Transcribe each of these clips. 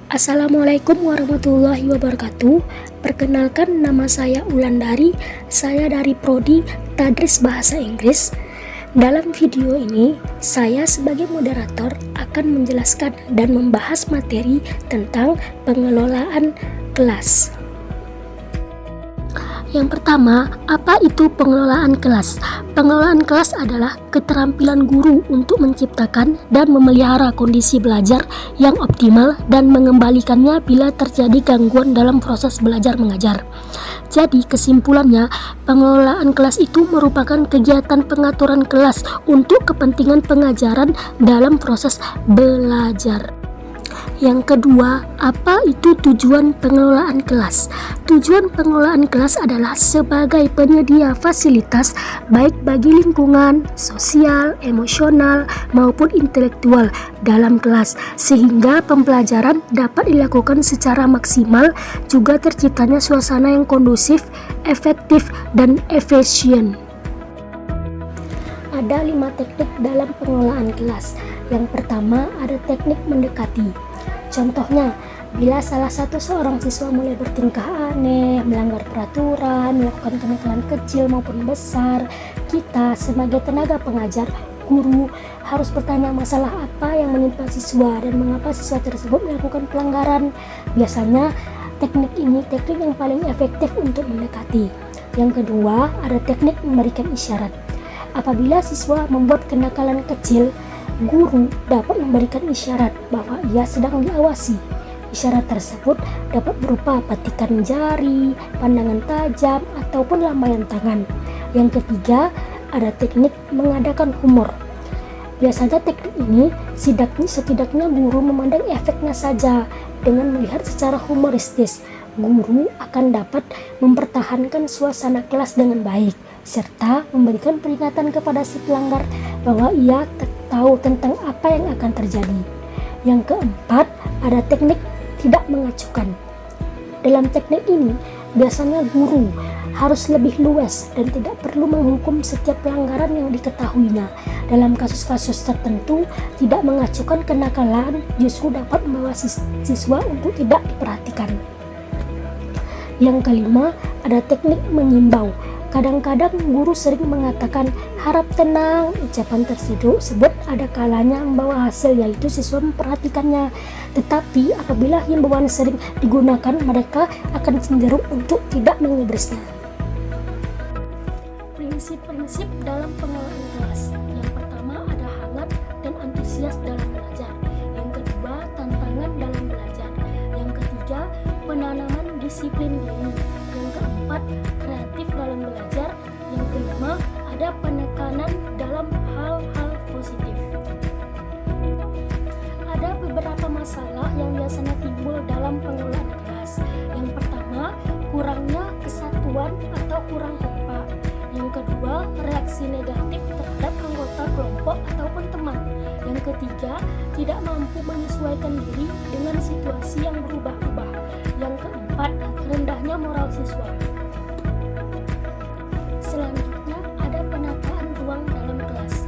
Assalamualaikum warahmatullahi wabarakatuh. Perkenalkan, nama saya Wulandari. Saya dari Prodi Tadris Bahasa Inggris. Dalam video ini, saya sebagai moderator akan menjelaskan dan membahas materi tentang pengelolaan kelas. Yang pertama, apa itu pengelolaan kelas? Pengelolaan kelas adalah keterampilan guru untuk menciptakan dan memelihara kondisi belajar yang optimal dan mengembalikannya bila terjadi gangguan dalam proses belajar mengajar. Jadi, kesimpulannya, pengelolaan kelas itu merupakan kegiatan pengaturan kelas untuk kepentingan pengajaran dalam proses belajar. Yang kedua, apa itu tujuan pengelolaan kelas? Tujuan pengelolaan kelas adalah sebagai penyedia fasilitas baik bagi lingkungan, sosial, emosional, maupun intelektual dalam kelas, sehingga pembelajaran dapat dilakukan secara maksimal, juga terciptanya suasana yang kondusif, efektif, dan efisien. Ada 5 teknik dalam pengelolaan kelas. Yang pertama, ada teknik mendekati. Contohnya, bila salah satu seorang siswa mulai bertingkah aneh, melanggar peraturan, melakukan kenakalan kecil maupun besar, kita sebagai tenaga pengajar, guru, harus bertanya masalah apa yang menimpa siswa dan mengapa siswa tersebut melakukan pelanggaran. Biasanya, teknik ini teknik yang paling efektif untuk mendekati. Yang kedua, ada teknik memberikan isyarat. Apabila siswa membuat kenakalan kecil, guru dapat memberikan isyarat bahwa ia sedang diawasi. Isyarat tersebut dapat berupa petikan jari, pandangan tajam, ataupun lambaian tangan. Yang ketiga, ada teknik mengadakan humor. Biasanya teknik ini setidaknya guru memandang efeknya saja. Dengan melihat secara humoristis, guru akan dapat mempertahankan suasana kelas dengan baik, serta memberikan peringatan kepada si pelanggar bahwa ia tahu tentang apa yang akan terjadi. Yang keempat, ada teknik tidak mengacukan. Dalam teknik ini, biasanya guru harus lebih luas dan tidak perlu menghukum setiap pelanggaran yang diketahuinya. Dalam kasus-kasus tertentu, tidak mengacukan kenakalan justru dapat membawa siswa untuk tidak diperhatikan. Yang kelima, ada teknik mengimbau. Kadang-kadang guru sering mengatakan harap tenang. Ucapan tersebut ada kalanya membawa hasil, yaitu siswa memperhatikannya. Tetapi apabila himbauan sering digunakan, mereka akan cenderung untuk tidak mengubrisnya. Prinsip-prinsip dalam pengelolaan kelas. Yang pertama, ada hangat dan antusias dalam belajar. Yang kedua, tantangan dalam belajar. Yang ketiga, penanaman disiplin diri. Yang keempat, kreatif dalam belajar. Yang kelima, ada penekanan dalam hal-hal positif. Ada beberapa masalah yang biasanya timbul dalam pengelolaan kelas. Yang pertama, kurangnya kesatuan atau kurang kompak. Yang kedua, reaksi negatif terhadap anggota kelompok ataupun teman. Yang ketiga, tidak mampu menyesuaikan diri dengan situasi yang berubah-ubah. Yang keempat, rendahnya moral siswa. Selanjutnya, ada penataan ruang dalam kelas.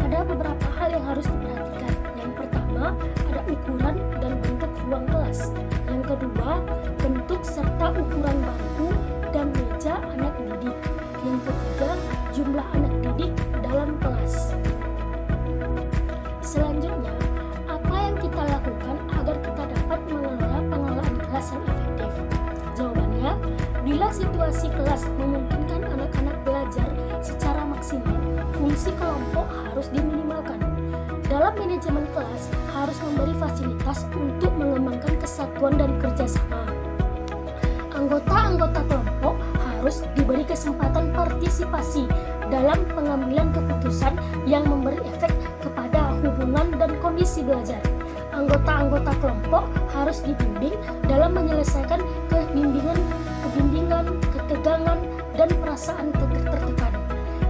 Ada beberapa hal yang harus diperhatikan. Yang pertama, ada ukuran dan bentuk ruang kelas. Yang kedua, bentuk serta ukuran bangku dan meja anak didik. Yang ketiga, jumlah anak didik dalam kelas. Selanjutnya, apa yang kita lakukan agar kita dapat mengelola pengelolaan kelas yang efektif? Jawabannya, bila situasi kelas memungkinkan anak-anak belajar secara maksimal, fungsi kelompok harus diminimalkan. Dalam manajemen kelas, harus memberi fasilitas untuk mengembangkan kesatuan dan kerjasama. Anggota-anggota kelompok harus diberi kesempatan partisipasi dalam pengambilan keputusan yang memberi efek kepada hubungan dan kondisi belajar. Anggota-anggota kelompok harus dibimbing dalam menyelesaikan kebimbangan, ketegangan, dan perasaan tertekan.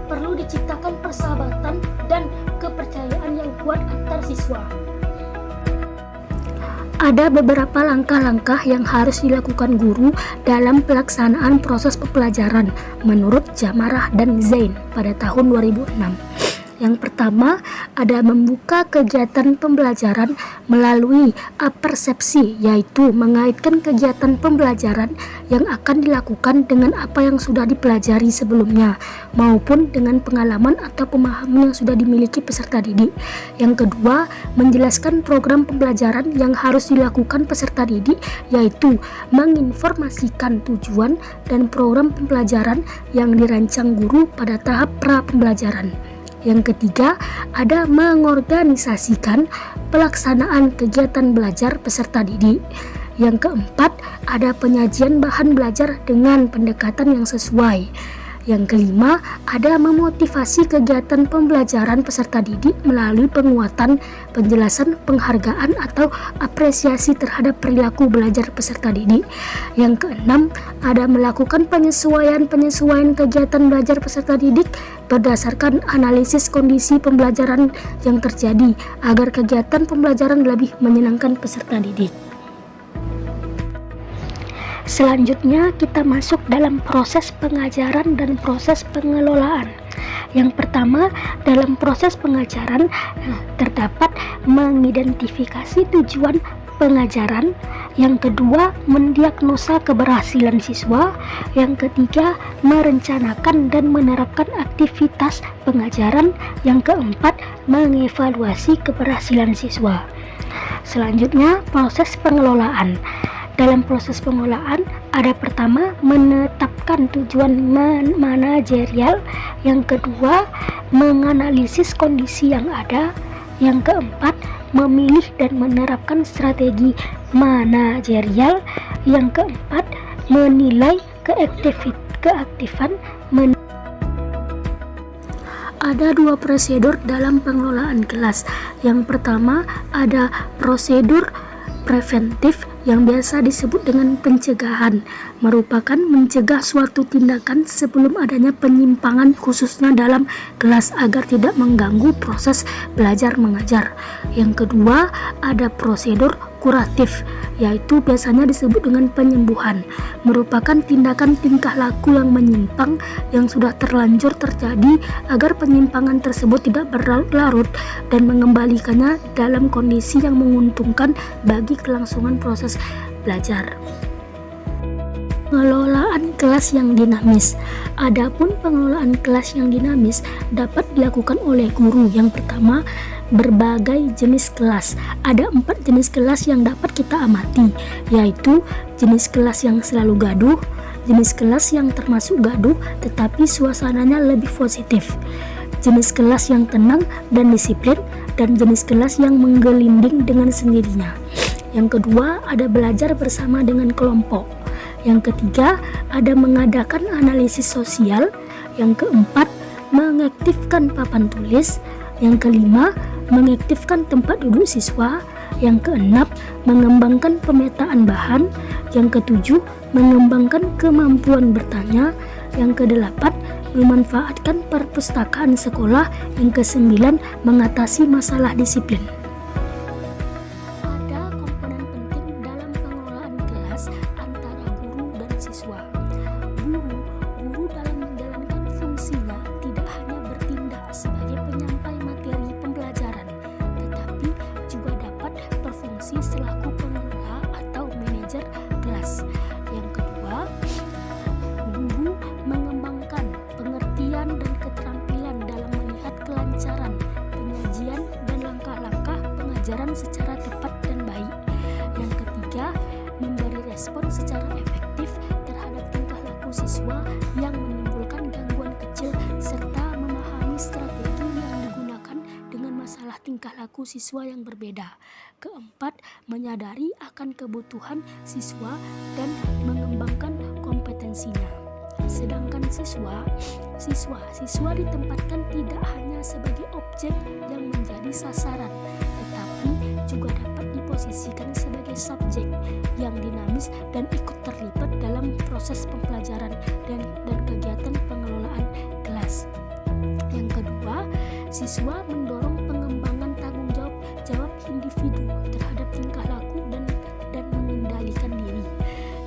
Perlu diciptakan persahabatan dan kepercayaan yang kuat antar siswa. Ada beberapa langkah-langkah yang harus dilakukan guru dalam pelaksanaan proses pembelajaran menurut Jamarah dan Zain pada tahun 2006. Yang pertama, ada membuka kegiatan pembelajaran melalui apersepsi, yaitu mengaitkan kegiatan pembelajaran yang akan dilakukan dengan apa yang sudah dipelajari sebelumnya, maupun dengan pengalaman atau pemahaman yang sudah dimiliki peserta didik. Yang kedua, menjelaskan program pembelajaran yang harus dilakukan peserta didik, yaitu menginformasikan tujuan dan program pembelajaran yang dirancang guru pada tahap pra-pembelajaran. Yang ketiga, ada mengorganisasikan pelaksanaan kegiatan belajar peserta didik. Yang keempat, ada penyajian bahan belajar dengan pendekatan yang sesuai. Yang kelima, ada memotivasi kegiatan pembelajaran peserta didik melalui penguatan, penjelasan, penghargaan atau apresiasi terhadap perilaku belajar peserta didik. Yang keenam, ada melakukan penyesuaian kegiatan belajar peserta didik berdasarkan analisis kondisi pembelajaran yang terjadi agar kegiatan pembelajaran lebih menyenangkan peserta didik. Selanjutnya kita masuk dalam proses pengajaran dan proses pengelolaan. Yang pertama, dalam proses pengajaran terdapat mengidentifikasi tujuan pengajaran. Yang kedua, mendiagnosa keberhasilan siswa. Yang ketiga, merencanakan dan menerapkan aktivitas pengajaran. Yang keempat, mengevaluasi keberhasilan siswa. Selanjutnya, proses pengelolaan. Dalam proses pengelolaan, ada pertama menetapkan tujuan manajerial, yang kedua menganalisis kondisi yang ada, yang keempat memilih dan menerapkan strategi manajerial, yang keempat menilai keaktifan. Ada dua prosedur dalam pengelolaan kelas. Yang pertama, ada prosedur preventif yang biasa disebut dengan pencegahan, merupakan mencegah suatu tindakan sebelum adanya penyimpangan khususnya dalam kelas agar tidak mengganggu proses belajar mengajar. Yang kedua, ada prosedur kuratif, yaitu biasanya disebut dengan penyembuhan, merupakan tindakan tingkah laku yang menyimpang yang sudah terlanjur terjadi agar penyimpangan tersebut tidak berlarut-larut dan mengembalikannya dalam kondisi yang menguntungkan bagi kelangsungan proses belajar. Pengelolaan kelas yang dinamis. Adapun pengelolaan kelas yang dinamis dapat dilakukan oleh guru. Yang pertama, berbagai jenis kelas. Ada 4 jenis kelas yang dapat kita amati, yaitu jenis kelas yang selalu gaduh, jenis kelas yang termasuk gaduh tetapi suasananya lebih positif, jenis kelas yang tenang dan disiplin, dan jenis kelas yang menggelinding dengan sendirinya. Yang kedua, ada belajar bersama dengan kelompok. Yang ketiga, ada mengadakan analisis sosial. Yang keempat, mengaktifkan papan tulis. Yang kelima, mengaktifkan tempat duduk siswa. Yang keenam, mengembangkan pemetaan bahan. Yang ketujuh, mengembangkan kemampuan bertanya. Yang kedelapan, memanfaatkan perpustakaan sekolah. Yang kesembilan, mengatasi masalah disiplin. Ada komponen penting dalam pengelolaan kelas antara guru dan siswa. Guru dalam menjalankan fungsinya tidak hanya bertindak sebagai penyampai materi pembelajaran, tetapi juga dapat berfungsi selaku pengelola atau manajer kelas. Yang kedua, guru mengembangkan pengertian dan keterampilan dalam melihat kelancaran penyajian dan langkah-langkah pengajaran secara tepat dan baik. Yang ketiga, memberi respon secara efektif terhadap tingkah laku siswa yang menimbulkan gangguan kecil serta memahami strategi yang digunakan dengan masalah tingkah laku siswa yang berbeda. Keempat, menyadari akan kebutuhan siswa dan mengembangkan kompetensinya. Sedangkan siswa ditempatkan tidak hanya sebagai objek yang menjadi sasaran, tetapi juga dapat diposisikan sebagai subjek yang dinamis dan ikut terlibat dalam proses pembelajaran dan kegiatan pengelolaan kelas. Yang kedua, siswa mendorong pengembangan tanggung jawab individu terhadap tingkah laku dan mengendalikan diri.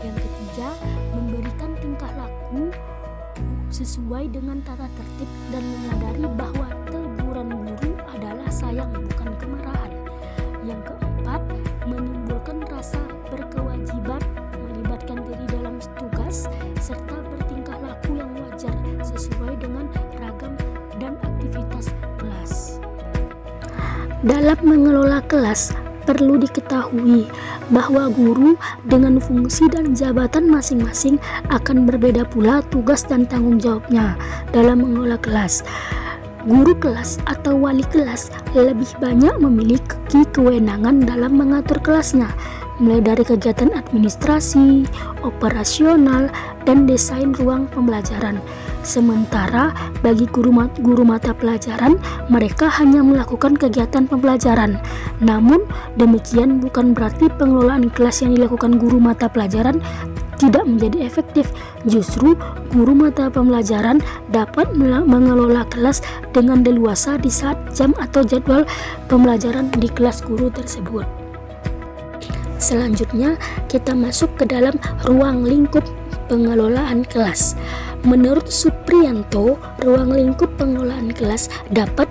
Yang ketiga, memberikan tingkah laku sesuai dengan tata tertib dan menyadari bahwa teguran sayang bukan kemarahan. Yang keempat, menimbulkan rasa berkewajiban, melibatkan diri dalam tugas, serta bertingkah laku yang wajar sesuai dengan ragam dan aktivitas kelas. Dalam mengelola kelas, perlu diketahui bahwa guru dengan fungsi dan jabatan masing-masing akan berbeda pula tugas dan tanggung jawabnya dalam mengelola kelas. Guru kelas atau wali kelas lebih banyak memiliki kewenangan dalam mengatur kelasnya, mulai dari kegiatan administrasi, operasional, dan desain ruang pembelajaran. Sementara bagi guru mata pelajaran, mereka hanya melakukan kegiatan pembelajaran. Namun demikian bukan berarti pengelolaan kelas yang dilakukan guru mata pelajaran tidak menjadi efektif. Justru guru mata pembelajaran dapat mengelola kelas dengan leluasa di saat jam atau jadwal pembelajaran di kelas guru tersebut. Selanjutnya kita masuk ke dalam ruang lingkup pengelolaan kelas. Menurut Supriyanto, ruang lingkup pengelolaan kelas dapat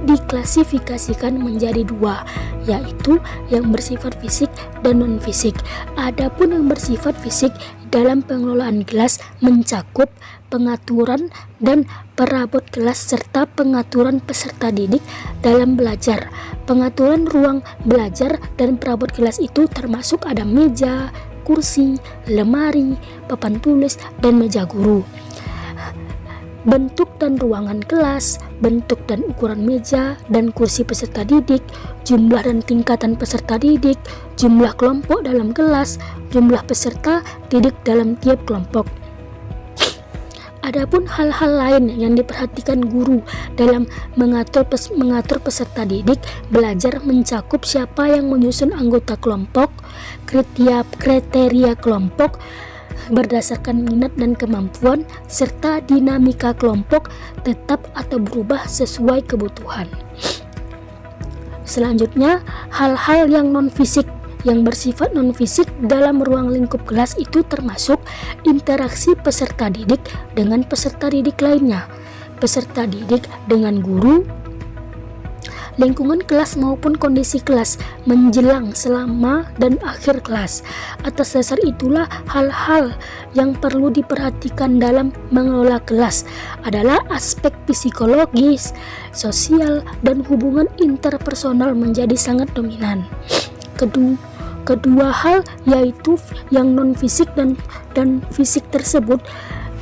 diklasifikasikan menjadi dua, yaitu yang bersifat fisik dan non-fisik. Adapun yang bersifat fisik dalam pengelolaan kelas mencakup pengaturan dan perabot kelas serta pengaturan peserta didik dalam belajar. Pengaturan ruang belajar dan perabot kelas itu termasuk ada meja, kursi, lemari, papan tulis, dan meja guru. Bentuk dan ruangan kelas, bentuk dan ukuran meja dan kursi peserta didik, jumlah dan tingkatan peserta didik, jumlah kelompok dalam kelas, jumlah peserta didik dalam tiap kelompok. Adapun hal-hal lain yang diperhatikan guru dalam mengatur peserta didik belajar mencakup siapa yang menyusun anggota kelompok, kriteria kelompok berdasarkan minat dan kemampuan, serta dinamika kelompok tetap atau berubah sesuai kebutuhan. Selanjutnya, hal-hal yang non-fisik. Yang bersifat non-fisik dalam ruang lingkup kelas itu termasuk interaksi peserta didik dengan peserta didik lainnya, peserta didik dengan guru, lingkungan kelas maupun kondisi kelas menjelang, selama, dan akhir kelas. Atas dasar itulah hal-hal yang perlu diperhatikan dalam mengelola kelas adalah aspek psikologis, sosial, dan hubungan interpersonal menjadi sangat dominan. Kedua hal yaitu yang non-fisik dan fisik tersebut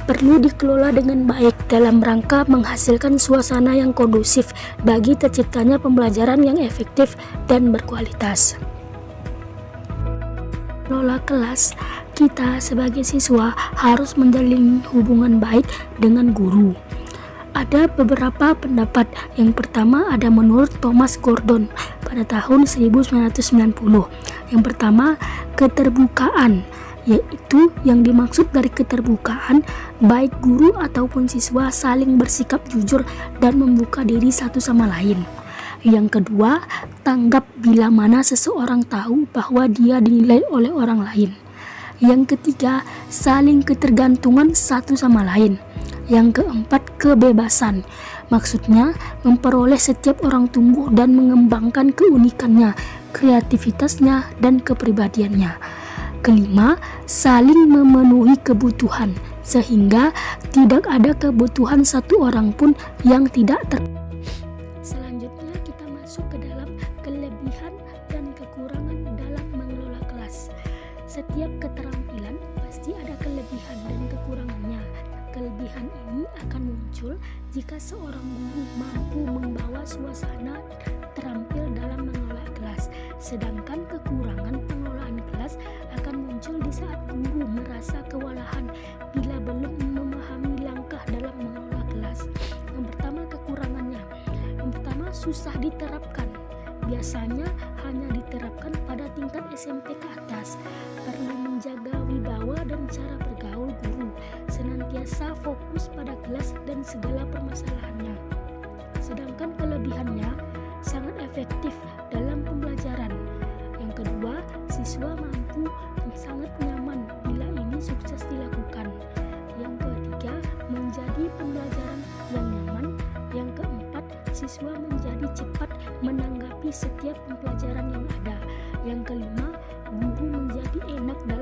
perlu dikelola dengan baik dalam rangka menghasilkan suasana yang kondusif bagi terciptanya pembelajaran yang efektif dan berkualitas. Mengelola kelas, kita sebagai siswa harus menjalin hubungan baik dengan guru. Ada beberapa pendapat. Yang pertama ada menurut Thomas Gordon pada tahun 1990. Yang pertama, keterbukaan, yaitu yang dimaksud dari keterbukaan baik guru ataupun siswa saling bersikap jujur dan membuka diri satu sama lain. Yang kedua, tanggap bila mana seseorang tahu bahwa dia dinilai oleh orang lain. Yang ketiga, saling ketergantungan satu sama lain. Yang keempat, kebebasan. Maksudnya, memperoleh setiap orang tumbuh dan mengembangkan keunikannya, kreativitasnya, dan kepribadiannya. Kelima, saling memenuhi kebutuhan, sehingga tidak ada kebutuhan satu orang pun yang tidak Selanjutnya kita masuk ke dalam kelebihan dan kekurangan dalam mengelola kelas. Setiap keterampilan pasti ada kelebihan dan kekurangannya. Kelebihan ini akan muncul jika seorang guru mampu membawa suasana terampil dalam mengelola kelas. Sedangkan kekurangan pengelolaan kelas akan muncul di saat guru merasa kewalahan bila belum memahami langkah dalam mengelola kelas. Yang pertama, kekurangannya. Yang pertama, susah diterapkan. Biasanya hanya diterapkan pada tingkat SMP ke atas. Perlu menjaga wibawa dan cara bergaul guru, senantiasa fokus pada kelas dan segala permasalahannya. Sedangkan kelebihannya sangat efektif dalam pembelajaran. Yang kedua, siswa mampu dan sangat nyaman bila ini sukses dilakukan. Yang ketiga, menjadi pembelajaran yang nyaman. Yang keempat, siswa menjadi cepat setiap pembelajaran yang ada. Yang kelima, guru menjadi enak dalam